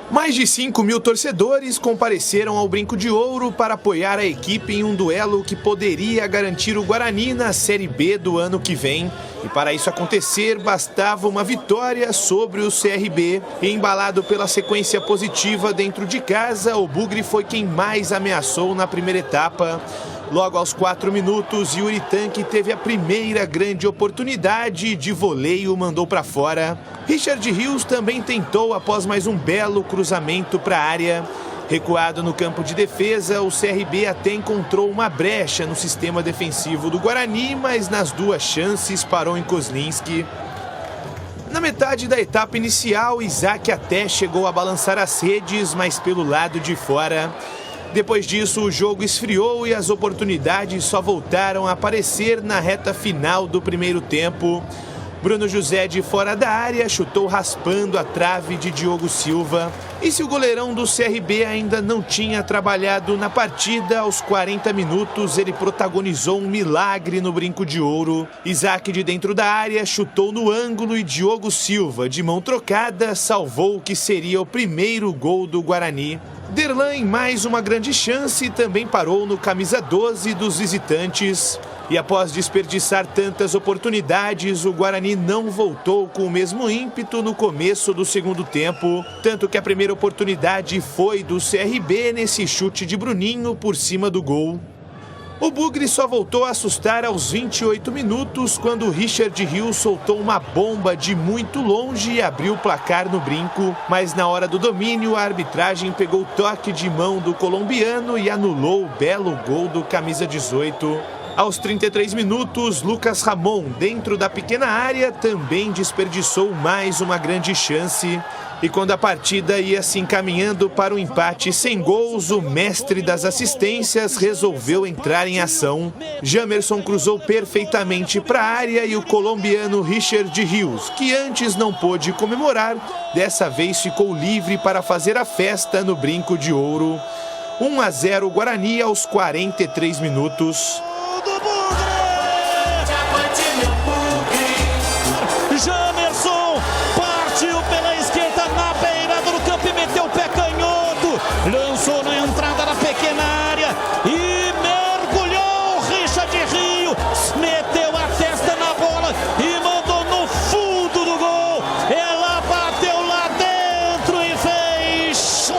Mais de 5.000 torcedores compareceram ao Brinco de Ouro para apoiar a equipe em um duelo que poderia garantir o Guarani na Série B do ano que vem. E para isso acontecer, bastava uma vitória sobre o CRB. E embalado pela sequência positiva dentro de casa, o Bugre foi quem mais ameaçou na primeira etapa. Logo aos 4 minutos, Yuri Tanque teve a primeira grande oportunidade de voleio, mandou para fora. Richard Rios também tentou após mais um belo cruzamento para a área. Recuado no campo de defesa, o CRB até encontrou uma brecha no sistema defensivo do Guarani, mas nas duas chances parou em Kozlinski. Na metade da etapa inicial, Isaac até chegou a balançar as redes, mas pelo lado de fora. Depois disso, o jogo esfriou e as oportunidades só voltaram a aparecer na reta final do primeiro tempo. Bruno José, de fora da área, chutou raspando a trave de Diogo Silva. E se o goleirão do CRB ainda não tinha trabalhado na partida, aos 40 minutos ele protagonizou um milagre no Brinco de Ouro. Isaac, de dentro da área, chutou no ângulo e Diogo Silva, de mão trocada, salvou o que seria o primeiro gol do Guarani. Derlan, em mais uma grande chance, também parou no camisa 12 dos visitantes. E após desperdiçar tantas oportunidades, o Guarani não voltou com o mesmo ímpeto no começo do segundo tempo. Tanto que a primeira oportunidade foi do CRB nesse chute de Bruninho por cima do gol. O Bugre só voltou a assustar aos 28 minutos, quando Richard Rios soltou uma bomba de muito longe e abriu o placar no Brinco. Mas na hora do domínio, a arbitragem pegou o toque de mão do colombiano e anulou o belo gol do camisa 18. Aos 33 minutos, Lucas Ramon, dentro da pequena área, também desperdiçou mais uma grande chance. E quando a partida ia se encaminhando para um empate sem gols, o mestre das assistências resolveu entrar em ação. Jamerson cruzou perfeitamente para a área e o colombiano Richard Rios, que antes não pôde comemorar, dessa vez ficou livre para fazer a festa no Brinco de Ouro. 1-0 Guarani aos 43 minutos. Jamerson partiu pela esquerda na beirada do campo e meteu o pé canhoto, lançou na entrada da pequena área e mergulhou. Richard Rios meteu a testa na bola e mandou no fundo do gol. Ela bateu lá dentro e fez.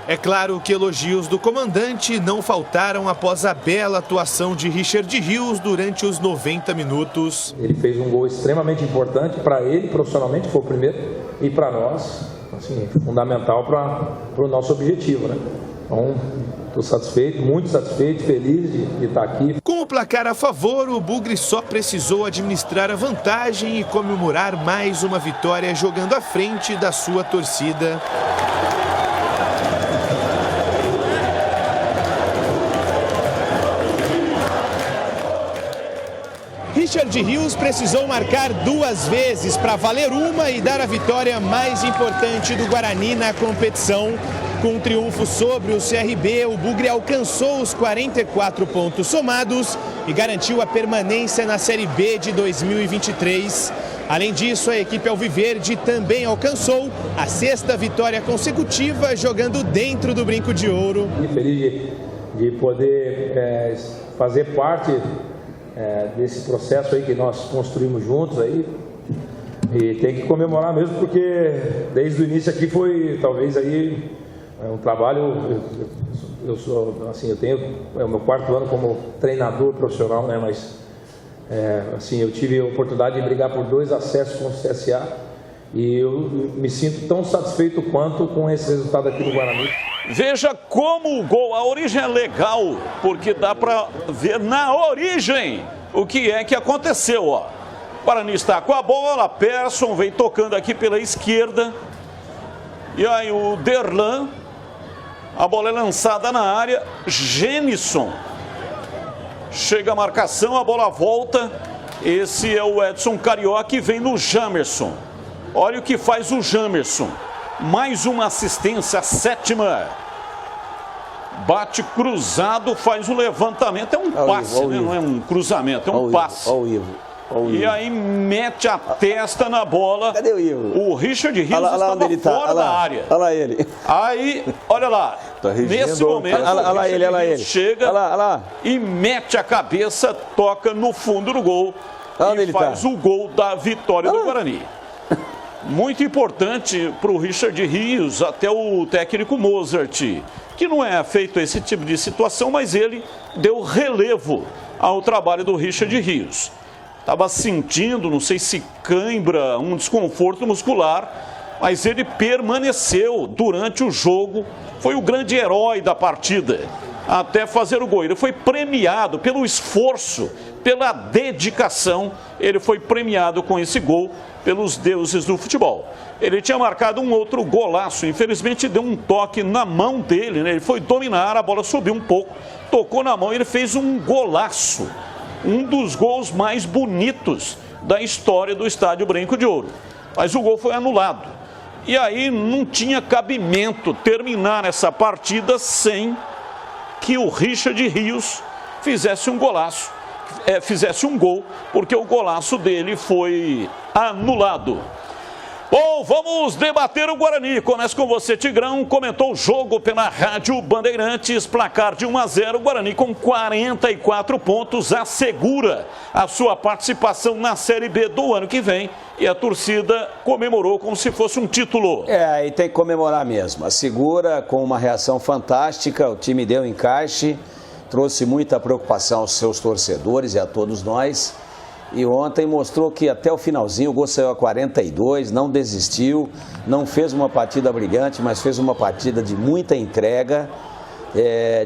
É claro que elogios do comandante não faltaram após a bela atuação de Richard Rios durante os 90 minutos. Ele fez um gol extremamente importante para ele, profissionalmente, foi o primeiro, e para nós, assim, fundamental para o nosso objetivo, né? Então, estou satisfeito, muito satisfeito, feliz de estar aqui. Com o placar a favor, o Bugre só precisou administrar a vantagem e comemorar mais uma vitória jogando à frente da sua torcida. Richard Rios precisou marcar 2 vezes para valer uma e dar a vitória mais importante do Guarani na competição. Com um triunfo sobre o CRB, o Bugre alcançou os 44 pontos somados e garantiu a permanência na Série B de 2023. Além disso, a equipe alviverde também alcançou a 6ª vitória consecutiva jogando dentro do Brinco de Ouro. Feliz de poder fazer parte desse processo aí que nós construímos juntos aí, e tem que comemorar mesmo, porque desde o início aqui foi talvez aí um trabalho. Eu sou assim, eu tenho o meu 4º ano como treinador profissional, né, mas assim, eu tive a oportunidade de brigar por 2 acessos com o CSA e eu me sinto tão satisfeito quanto com esse resultado aqui do Guarani. Veja como o gol, a origem é legal, porque dá para ver na origem o que é que aconteceu, ó. O Guarani está com a bola, Persson vem tocando aqui pela esquerda, e aí o Derlan, a bola é lançada na área, Genison, chega a marcação, a bola volta, esse é o Edson Carioca e vem no Jamerson. Olha o que faz o Jamerson. Mais uma assistência, a 7ª. Bate cruzado, faz o levantamento. É um passe, né? Não é um cruzamento, é um passe. Olha o Ivo. E aí mete a testa na bola. Cadê o Will? O Richard Rios estava fora da área. Olha lá ele. Aí, olha lá. Nesse momento, olha lá ele. Chega e mete a cabeça, toca no fundo do gol e faz o gol da vitória do Guarani. Muito importante para o Richard Rios, até o técnico Mozart, que não é feito esse tipo de situação, mas ele deu relevo ao trabalho do Richard Rios. Estava sentindo, não sei se cãibra, um desconforto muscular, mas ele permaneceu durante o jogo, foi o grande herói da partida, até fazer o gol. Ele foi premiado pelo esforço, pela dedicação, ele foi premiado com esse gol pelos deuses do futebol. Ele tinha marcado um outro golaço, infelizmente deu um toque na mão dele, né? Ele foi dominar, a bola subiu um pouco, tocou na mão e ele fez um golaço. Um dos gols mais bonitos da história do Estádio Brinco de Ouro. Mas o gol foi anulado. E aí não tinha cabimento terminar essa partida sem que o Richard Rios fizesse um golaço, fizesse um gol, porque o golaço dele foi anulado. Bom, vamos debater o Guarani. Começa com você, Tigrão. Comentou o jogo pela Rádio Bandeirantes. Placar de 1-0. Guarani com 44 pontos. Assegura a sua participação na Série B do ano que vem. E a torcida comemorou como se fosse um título. E tem que comemorar mesmo. Assegura com uma reação fantástica. O time deu encaixe. Trouxe muita preocupação aos seus torcedores e a todos nós. E ontem mostrou que até o finalzinho o gol saiu a 42, não desistiu, não fez uma partida brilhante, mas fez uma partida de muita entrega,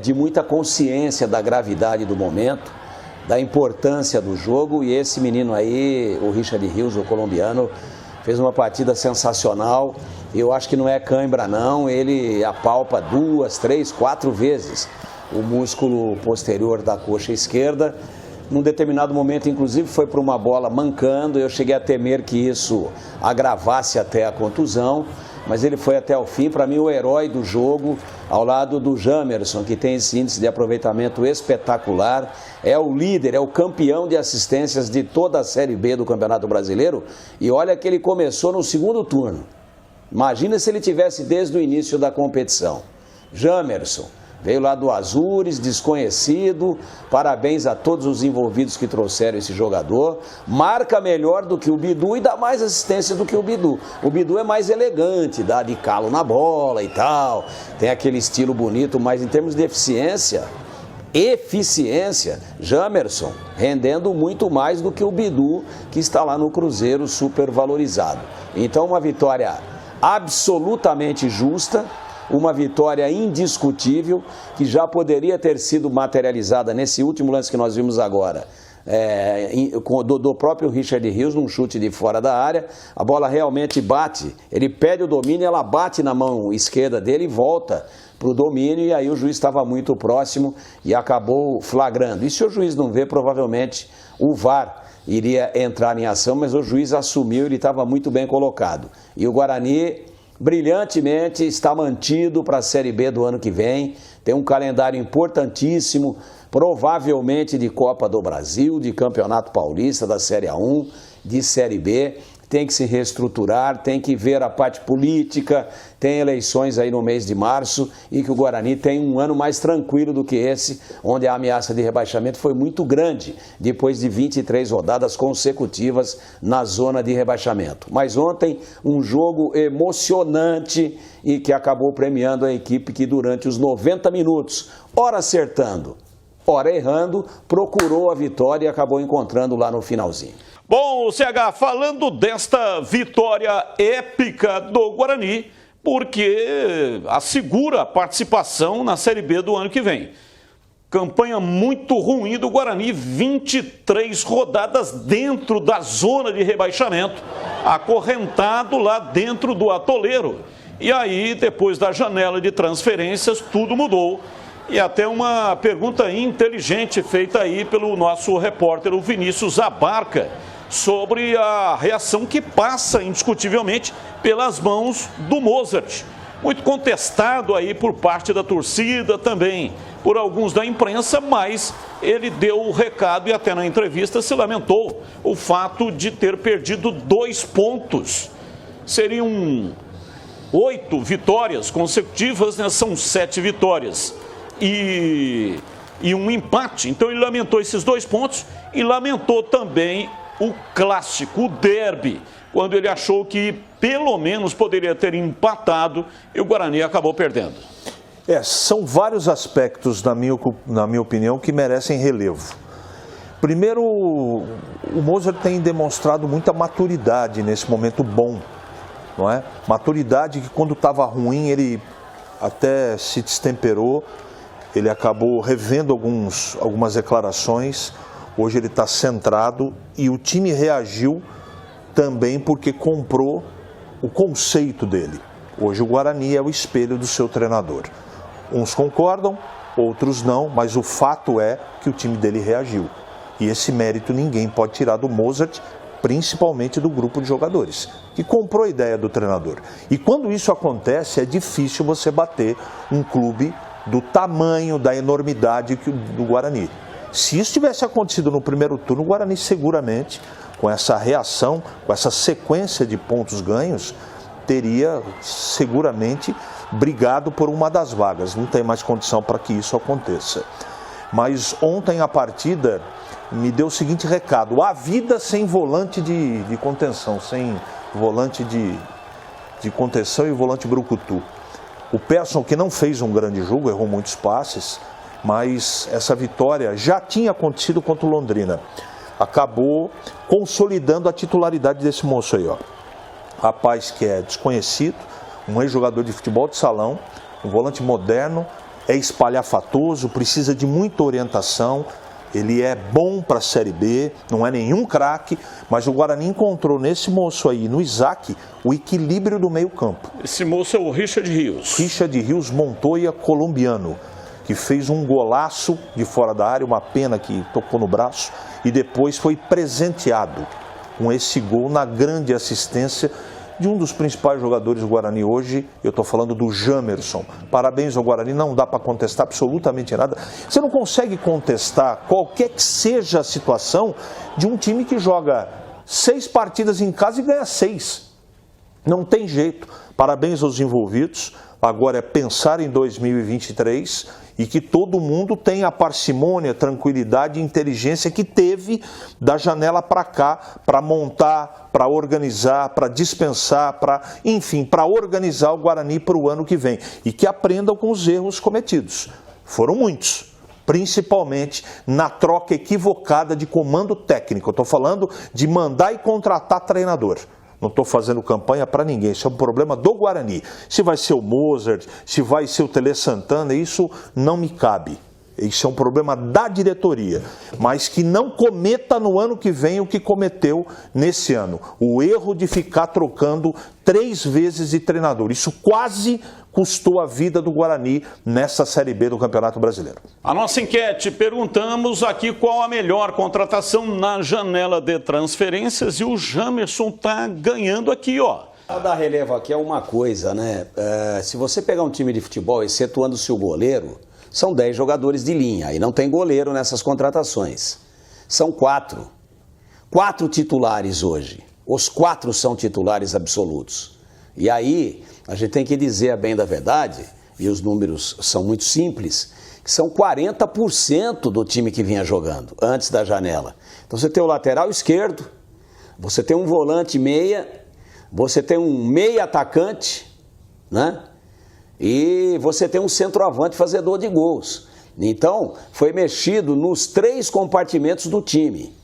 de muita consciência da gravidade do momento, da importância do jogo. E esse menino aí, o Richard Rios, o colombiano, fez uma partida sensacional. Eu acho que não é cãibra não, ele apalpa 2, 3, 4 vezes o músculo posterior da coxa esquerda. Num determinado momento, inclusive, foi para uma bola mancando. Eu cheguei a temer que isso agravasse até a contusão, mas ele foi até o fim. Para mim, o herói do jogo, ao lado do Jamerson, que tem esse índice de aproveitamento espetacular, é o líder, é o campeão de assistências de toda a Série B do Campeonato Brasileiro. E olha que ele começou no segundo turno. Imagina se ele tivesse desde o início da competição. Jamerson veio lá do Azures, desconhecido. Parabéns a todos os envolvidos que trouxeram esse jogador. Marca melhor do que o Bidu e dá mais assistência do que o Bidu. O Bidu é mais elegante, dá de calo na bola e tal. Tem aquele estilo bonito, mas em termos de eficiência, Jamerson rendendo muito mais do que o Bidu, que está lá no Cruzeiro super valorizado. Então uma vitória absolutamente justa. Uma vitória indiscutível, que já poderia ter sido materializada nesse último lance que nós vimos agora, do próprio Richard Rios, num chute de fora da área. A bola realmente bate, ele pede o domínio, ela bate na mão esquerda dele e volta para o domínio, e aí o juiz estava muito próximo e acabou flagrando. E se o juiz não vê, provavelmente o VAR iria entrar em ação, mas o juiz assumiu, ele estava muito bem colocado. E o Guarani brilhantemente está mantido para a Série B do ano que vem, tem um calendário importantíssimo, provavelmente de Copa do Brasil, de Campeonato Paulista, da Série A1, de Série B. Tem que se reestruturar, tem que ver a parte política, tem eleições aí no mês de março, e que o Guarani tem um ano mais tranquilo do que esse, onde a ameaça de rebaixamento foi muito grande, depois de 23 rodadas consecutivas na zona de rebaixamento. Mas ontem, um jogo emocionante e que acabou premiando a equipe que durante os 90 minutos, ora acertando, ora errando, procurou a vitória e acabou encontrando lá no finalzinho. Bom, CH, falando desta vitória épica do Guarani, porque assegura a participação na Série B do ano que vem. Campanha muito ruim do Guarani, 23 rodadas dentro da zona de rebaixamento, acorrentado lá dentro do atoleiro. E aí, depois da janela de transferências, tudo mudou. E até uma pergunta inteligente feita aí pelo nosso repórter, o Vinícius Abarca, sobre a reação que passa indiscutivelmente pelas mãos do Mozart. muito contestado aí por parte da torcida também, por alguns da imprensa, mas ele deu o recado e até na entrevista se lamentou o fato de ter perdido 2 pontos. Seriam 8 vitórias consecutivas, né? São 7 vitórias e um empate. Então ele lamentou esses 2 pontos e lamentou também o clássico, o derby, quando ele achou que pelo menos poderia ter empatado e o Guarani acabou perdendo. São vários aspectos, na minha opinião, que merecem relevo. Primeiro, o Mozart tem demonstrado muita maturidade nesse momento bom, não é? Maturidade que quando estava ruim ele até se destemperou, ele acabou revendo algumas declarações, hoje ele está centrado e o time reagiu também porque comprou o conceito dele. Hoje o Guarani é o espelho do seu treinador. Uns concordam, outros não, mas o fato é que o time dele reagiu. E esse mérito ninguém pode tirar do Mozart, principalmente do grupo de jogadores, que comprou a ideia do treinador. E quando isso acontece, é difícil você bater um clube do tamanho, da enormidade do Guarani. Se isso tivesse acontecido no primeiro turno, o Guarani seguramente, com essa reação, com essa sequência de pontos ganhos, teria seguramente brigado por uma das vagas. Não tem mais condição para que isso aconteça. Mas ontem a partida me deu o seguinte recado: a vida sem volante de contenção, sem volante de contenção e volante brucutu. O Persson, que não fez um grande jogo, errou muitos passes, mas essa vitória já tinha acontecido contra o Londrina. Acabou consolidando a titularidade desse moço aí, ó. Rapaz que é desconhecido, um ex-jogador de futebol de salão, um volante moderno, é espalhafatoso, precisa de muita orientação, ele é bom para a Série B, não é nenhum craque, mas o Guarani encontrou nesse moço aí, no Isaac, o equilíbrio do meio campo. Esse moço é o Richard Rios. Richard Rios Montoya, colombiano, que fez um golaço de fora da área, uma pena que tocou no braço, e depois foi presenteado com esse gol na grande assistência de um dos principais jogadores do Guarani hoje. Eu estou falando do Jamerson. Parabéns ao Guarani, não dá para contestar absolutamente nada. Você não consegue contestar qualquer que seja a situação de um time que joga 6 partidas em casa e ganha 6. Não tem jeito. Parabéns aos envolvidos. Agora é pensar em 2023 e que todo mundo tenha a parcimônia, tranquilidade e inteligência que teve da janela para cá, para montar, para organizar, para dispensar, enfim, para organizar o Guarani para o ano que vem. E que aprendam com os erros cometidos. Foram muitos, principalmente na troca equivocada de comando técnico. Eu estou falando de mandar e contratar treinador. Não estou fazendo campanha para ninguém, isso é um problema do Guarani. Se vai ser o Mozart, se vai ser o Tele Santana, isso não me cabe. Isso é um problema da diretoria, mas que não cometa no ano que vem o que cometeu nesse ano. O erro de ficar trocando 3 vezes de treinador. Isso quase custou a vida do Guarani nessa Série B do Campeonato Brasileiro. A nossa enquete, perguntamos aqui qual a melhor contratação na janela de transferências e o Jamerson está ganhando aqui, ó. Para dar relevo aqui é uma coisa, né? Se você pegar um time de futebol, excetuando-se o goleiro, são 10 jogadores de linha e não tem goleiro nessas contratações. São 4. 4 titulares hoje. Os 4 são titulares absolutos. E aí, a gente tem que dizer a bem da verdade, e os números são muito simples, que são 40% do time que vinha jogando antes da janela. Então você tem o lateral esquerdo, você tem um volante meia, você tem um meia atacante, né? E você tem um centroavante fazedor de gols. Então, foi mexido nos 3 compartimentos do time.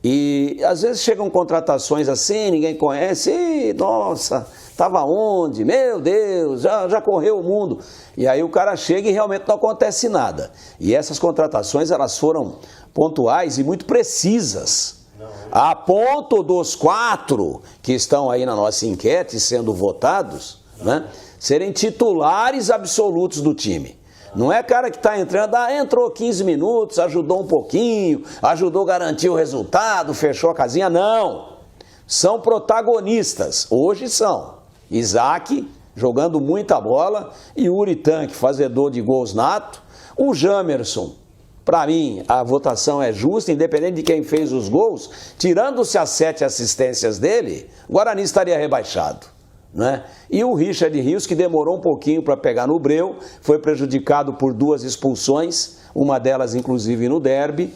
E às vezes chegam contratações assim, ninguém conhece, e, nossa, estava onde? Meu Deus, já correu o mundo. E aí o cara chega e realmente não acontece nada. E essas contratações, elas foram pontuais e muito precisas. A ponto dos 4 que estão aí na nossa enquete sendo votados, né, serem titulares absolutos do time. Não é cara que está entrando, entrou 15 minutos, ajudou um pouquinho, ajudou a garantir o resultado, fechou a casinha. Não, são protagonistas, hoje são. Isaac, jogando muita bola, e o Uritanque, fazedor de gols nato, o Jamerson. Para mim, a votação é justa, independente de quem fez os gols, tirando-se as 7 assistências dele, o Guarani estaria rebaixado, né? E o Richard Rios, que demorou um pouquinho para pegar no breu, foi prejudicado por 2 expulsões, uma delas inclusive no derby,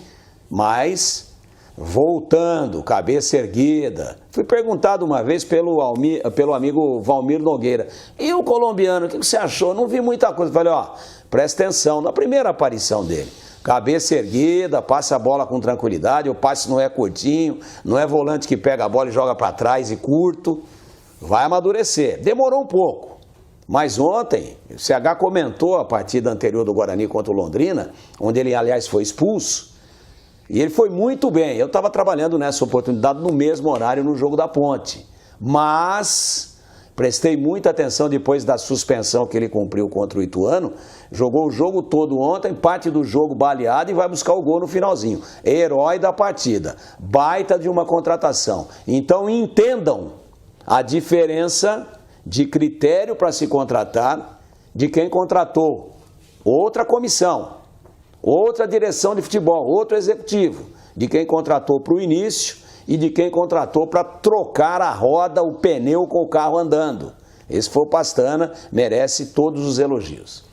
mas voltando, cabeça erguida. Fui perguntado uma vez pelo amigo Valmir Nogueira, e o colombiano, o que você achou? Não vi muita coisa. Falei, ó, presta atenção, na primeira aparição dele, cabeça erguida, passa a bola com tranquilidade, o passe não é curtinho, não é volante que pega a bola e joga para trás e curto, vai amadurecer. Demorou um pouco, mas ontem, o CH comentou a partida anterior do Guarani contra o Londrina, onde ele, aliás, foi expulso, e ele foi muito bem. Eu estava trabalhando nessa oportunidade no mesmo horário no jogo da Ponte, mas prestei muita atenção depois da suspensão que ele cumpriu contra o Ituano. Jogou o jogo todo ontem, parte do jogo baleado e vai buscar o gol no finalzinho. Herói da partida, baita de uma contratação. Então entendam a diferença de critério para se contratar de quem contratou. Outra comissão, outra direção de futebol, outro executivo, de quem contratou para o início e de quem contratou para trocar a roda, o pneu com o carro andando. Esse foi o Pastana, merece todos os elogios.